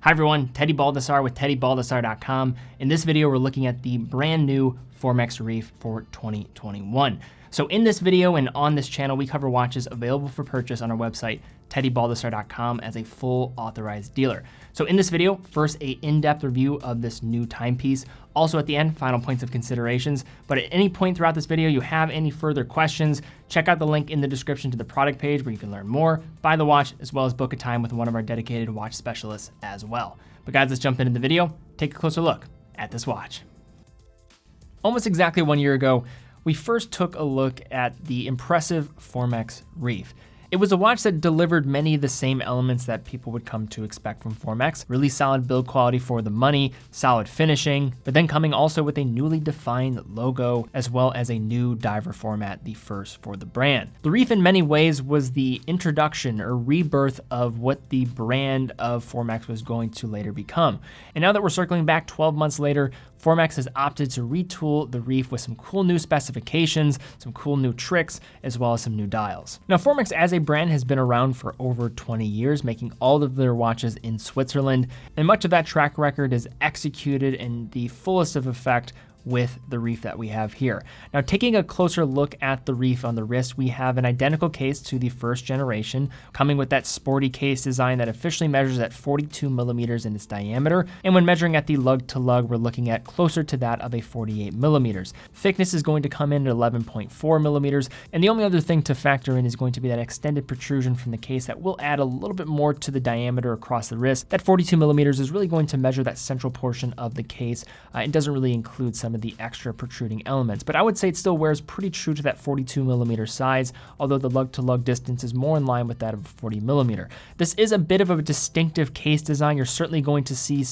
Hi everyone, Teddy Baldassarre with TeddyBaldassarre.com. In this video, we're looking at the brand new FORMEX Reef for 2021. So in this video and on this channel, we cover watches available for purchase on our website, TeddyBaldassarre.com, as a full authorized dealer. So in this video, first a in-depth review of this new timepiece. Also at the end, final points of considerations. But at any point throughout this video, you have any further questions, check out the link in the description to the product page where you can learn more, buy the watch, as well as book a time with one of our dedicated watch specialists as well. But guys, let's jump into the video, take a closer look at this watch. Almost exactly 1 year ago, we first took a look at the impressive FORMEX Reef. It was a watch that delivered many of the same elements that people would come to expect from FORMEX. Really solid build quality for the money, solid finishing, but then coming also with a newly defined logo, as well as a new diver format, the first for the brand. The Reef in many ways was the introduction or rebirth of what the brand of FORMEX was going to later become. And now that we're circling back 12 months later, FORMEX has opted to retool the Reef with some cool new specifications, some cool new tricks, as well as some new dials. Now, FORMEX as a brand has been around for over 20 years, making all of their watches in Switzerland, and much of that track record is executed in the fullest of effect with the Reef that we have here. Now, taking a closer look at the Reef on the wrist, we have an identical case to the first generation, coming with that sporty case design that officially measures at 42 millimeters in its diameter. And when measuring at the lug to lug, we're looking at closer to that of a 48 millimeters. Thickness is going to come in at 11.4 millimeters. And the only other thing to factor in is going to be that extended protrusion from the case that will add a little bit more to the diameter across the wrist. That 42 millimeters is really going to measure that central portion of the case. It doesn't really include some of the extra protruding elements, but I would say it still wears pretty true to that 42 millimeter size, although the lug to lug distance is more in line with that of 40 millimeter. This is a bit of a distinctive case design. You're certainly going to see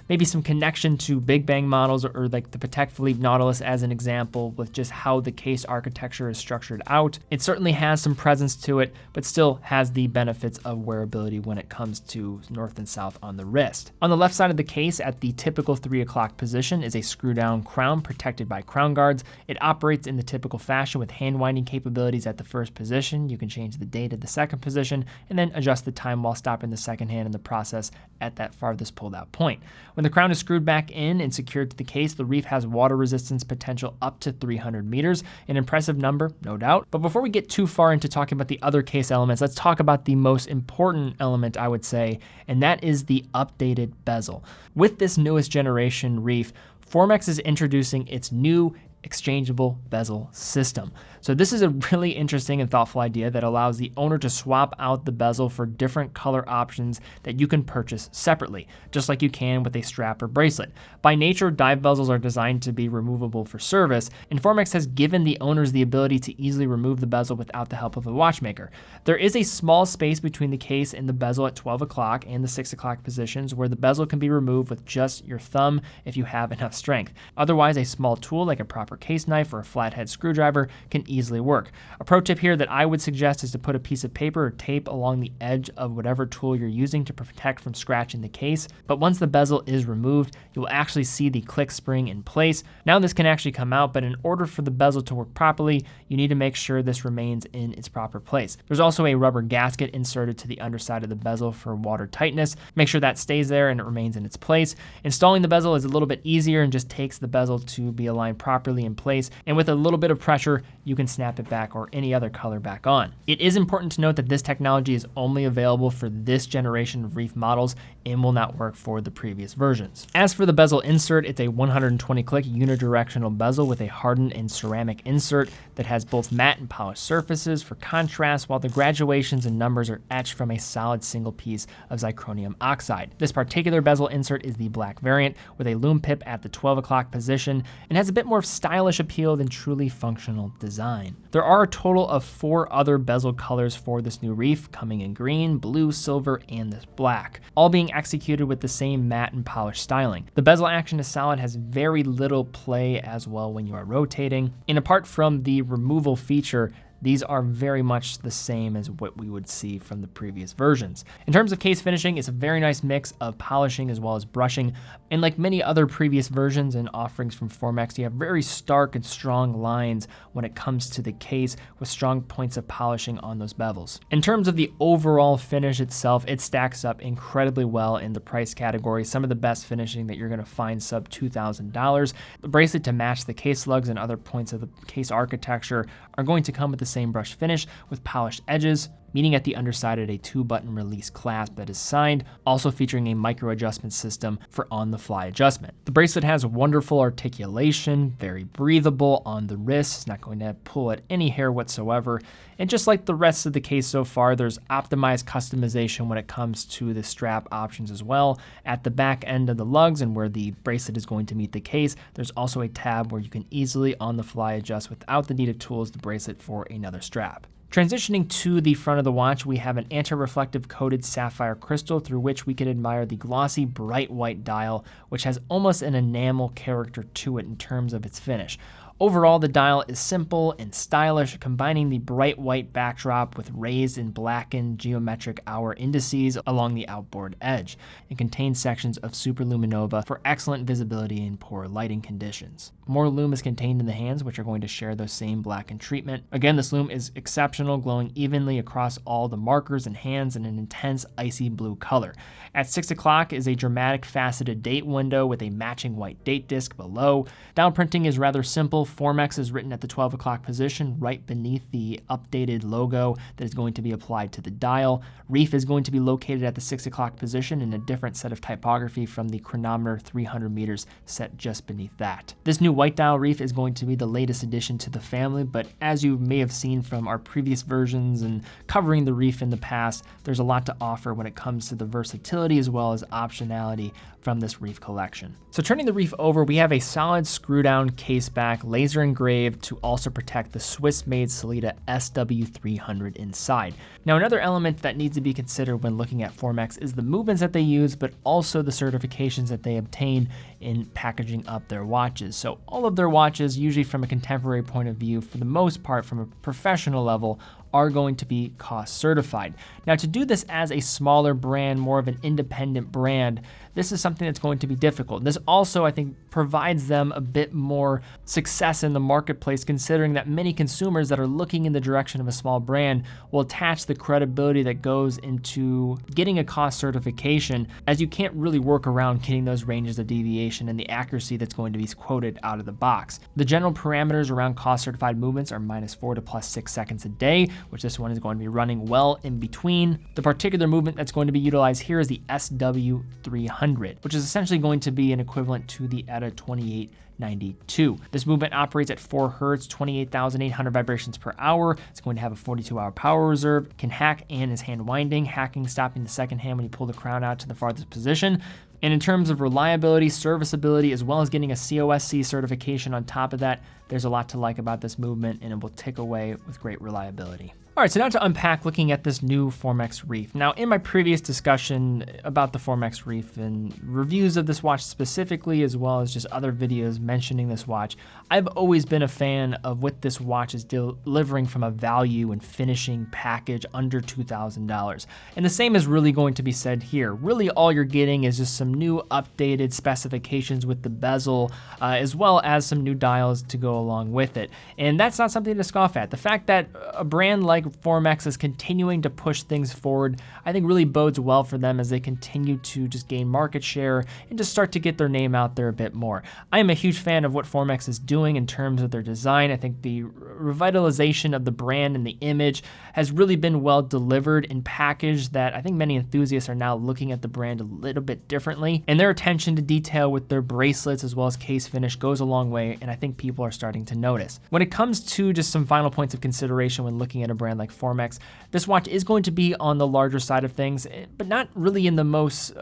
maybe some connection to Big Bang models or like the Patek Philippe Nautilus as an example, with just how the case architecture is structured out. It certainly has some presence to it, but still has the benefits of wearability when it comes to north and south on the wrist. On the left side of the case, at the typical 3 o'clock position, is a screw down crown protected by crown guards. It operates in the typical fashion with hand winding capabilities at the first position. You can change the date at the second position and then adjust the time while stopping the second hand in the process at that farthest pulled out point. When the crown is screwed back in and secured to the case, the Reef has water resistance potential up to 300 meters, an impressive number, no doubt. But before we get too far into talking about the other case elements, let's talk about the most important element, I would say, and that is the updated bezel. With this newest generation Reef, FORMEX is introducing its new exchangeable bezel system. So this is a really interesting and thoughtful idea that allows the owner to swap out the bezel for different color options that you can purchase separately, just like you can with a strap or bracelet. By nature, dive bezels are designed to be removable for service, and FORMEX has given the owners the ability to easily remove the bezel without the help of a watchmaker. There is a small space between the case and the bezel at 12 o'clock and the 6 o'clock positions where the bezel can be removed with just your thumb if you have enough strength. Otherwise, a small tool like a proper case knife or a flathead screwdriver can easily work. A pro tip here that I would suggest is to put a piece of paper or tape along the edge of whatever tool you're using to protect from scratching the case. But once the bezel is removed, you will actually see the click spring in place. Now this can actually come out, but in order for the bezel to work properly, you need to make sure this remains in its proper place. There's also a rubber gasket inserted to the underside of the bezel for water tightness. Make sure that stays there and it remains in its place. Installing the bezel is a little bit easier and just takes the bezel to be aligned properly in place, and with a little bit of pressure you can snap it back or any other color back on. It is important to note that this technology is only available for this generation of Reef models and will not work for the previous versions. As for the bezel insert, it's a 120 click unidirectional bezel with a hardened and ceramic insert that has both matte and polished surfaces for contrast, while the graduations and numbers are etched from a solid single piece of zirconium oxide. This particular bezel insert is the black variant with a lume pip at the 12 o'clock position and has a bit more stylish appeal than truly functional design. There are a total of 4 other bezel colors for this new Reef, coming in green, blue, silver, and this black, all being executed with the same matte and polished styling. The bezel action is solid, has very little play as well when you are rotating, and apart from the removal feature, these are very much the same as what we would see from the previous versions. In terms of case finishing, it's a very nice mix of polishing as well as brushing. And like many other previous versions and offerings from FORMEX, you have very stark and strong lines when it comes to the case with strong points of polishing on those bevels. In terms of the overall finish itself, it stacks up incredibly well in the price category. Some of the best finishing that you're going to find sub $2,000. The bracelet to match the case lugs and other points of the case architecture are going to come with the same brush finish with polished edges, meeting at the underside at a 2-button release clasp that is signed, also featuring a micro adjustment system for on-the-fly adjustment. The bracelet has wonderful articulation, very breathable on the wrist, it's not going to pull at any hair whatsoever, and just like the rest of the case so far, there's optimized customization when it comes to the strap options as well. At the back end of the lugs and where the bracelet is going to meet the case, there's also a tab where you can easily on-the-fly adjust without the need of tools the bracelet for another strap. Transitioning to the front of the watch, we have an anti-reflective coated sapphire crystal through which we can admire the glossy bright white dial, which has almost an enamel character to it in terms of its finish. Overall, the dial is simple and stylish, combining the bright white backdrop with raised and blackened geometric hour indices along the outboard edge. It contains sections of superluminova for excellent visibility in poor lighting conditions. More lume is contained in the hands, which are going to share those same blackened treatment. Again, this lume is exceptional, glowing evenly across all the markers and hands in an intense icy blue color. At 6 o'clock is a dramatic faceted date window with a matching white date disc below. Dial printing is rather simple. FORMEX is written at the 12 o'clock position right beneath the updated logo that is going to be applied to the dial. Reef is going to be located at the 6 o'clock position in a different set of typography from the chronometer 300 meters set just beneath that. This new white dial reef is going to be the latest addition to the family, but as you may have seen from our previous versions and covering the reef in the past, there's a lot to offer when it comes to the versatility as well as optionality from this reef collection. So turning the reef over, we have a solid screw down case back, laser engraved to also protect the Swiss-made Sellita SW300 inside. Now another element that needs to be considered when looking at FORMEX is the movements that they use, but also the certifications that they obtain in packaging up their watches. So all of their watches, usually from a contemporary point of view, for the most part from a professional level, are going to be cost certified. Now to do this as a smaller brand, more of an independent brand, this is something that's going to be difficult. This also, I think, provides them a bit more success in the marketplace, considering that many consumers that are looking in the direction of a small brand will attach the credibility that goes into getting a cost certification, as you can't really work around getting those ranges of deviation and the accuracy that's going to be quoted out of the box. The general parameters around cost certified movements are -4 to +6 seconds a day, which this one is going to be running well in between. The particular movement that's going to be utilized here is the SW300, which is essentially going to be an equivalent to the ETA 2892. This movement operates at 4 Hertz, 28,800 vibrations per hour. It's going to have a 42-hour power reserve, can hack and is hand winding, hacking stopping the second hand when you pull the crown out to the farthest position. And in terms of reliability, serviceability, as well as getting a COSC certification on top of that, there's a lot to like about this movement, and it will tick away with great reliability. All right, so now to unpack looking at this new FORMEX Reef. Now, in my previous discussion about the FORMEX Reef and reviews of this watch specifically, as well as just other videos mentioning this watch, I've always been a fan of what this watch is delivering from a value and finishing package under $2,000. And the same is really going to be said here. Really, all you're getting is just some new updated specifications with the bezel, as well as some new dials to go along with it. And that's not something to scoff at. The fact that a brand like FORMEX is continuing to push things forward, I think really bodes well for them as they continue to just gain market share and just start to get their name out there a bit more. I am a huge fan of what FORMEX is doing in terms of their design. I think the revitalization of the brand and the image has really been well delivered and packaged, that I think many enthusiasts are now looking at the brand a little bit differently. And their attention to detail with their bracelets as well as case finish goes a long way, and I think people are starting to notice. When it comes to just some final points of consideration when looking at a brand brand like FORMEX. This watch is going to be on the larger side of things, but not really in the most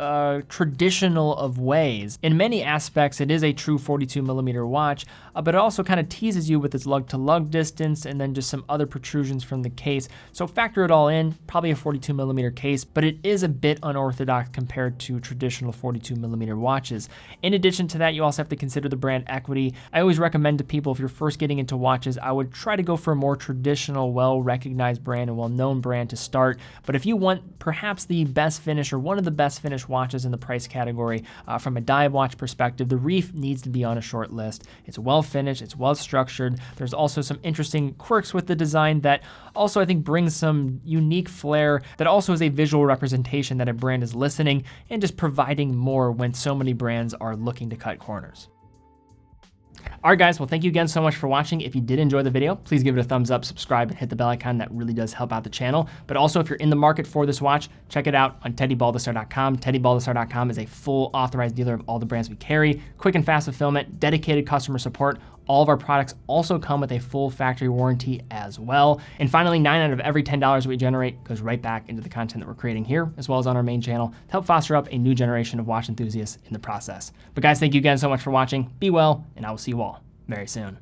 traditional of ways. In many aspects, it is a true 42 millimeter watch, but it also kind of teases you with its lug-to-lug distance and then just some other protrusions from the case. So factor it all in, probably a 42 millimeter case, but it is a bit unorthodox compared to traditional 42 millimeter watches. In addition to that, you also have to consider the brand equity. I always recommend to people, if you're first getting into watches, I would try to go for a more traditional, well-recognized brand and well-known brand to start. But if you want perhaps the best finish or one of the best finished watches in the price category, from a dive watch perspective, the Reef needs to be on a short list. It's well finished, it's well structured. There's also some interesting quirks with the design that also I think brings some unique flair that also is a visual representation that a brand is listening and just providing more when so many brands are looking to cut corners. All right, guys, well, thank you again so much for watching. If you did enjoy the video, please give it a thumbs up, subscribe, and hit the bell icon. That really does help out the channel. But also, if you're in the market for this watch, check it out on TeddyBaldassarre.com. TeddyBaldassarre.com is a full authorized dealer of all the brands we carry, quick and fast fulfillment, dedicated customer support. All of our products also come with a full factory warranty as well. And finally, 9 out of every $10 we generate goes right back into the content that we're creating here, as well as on our main channel, to help foster up a new generation of watch enthusiasts in the process. But guys, thank you again so much for watching. Be well, and I will see you all very soon.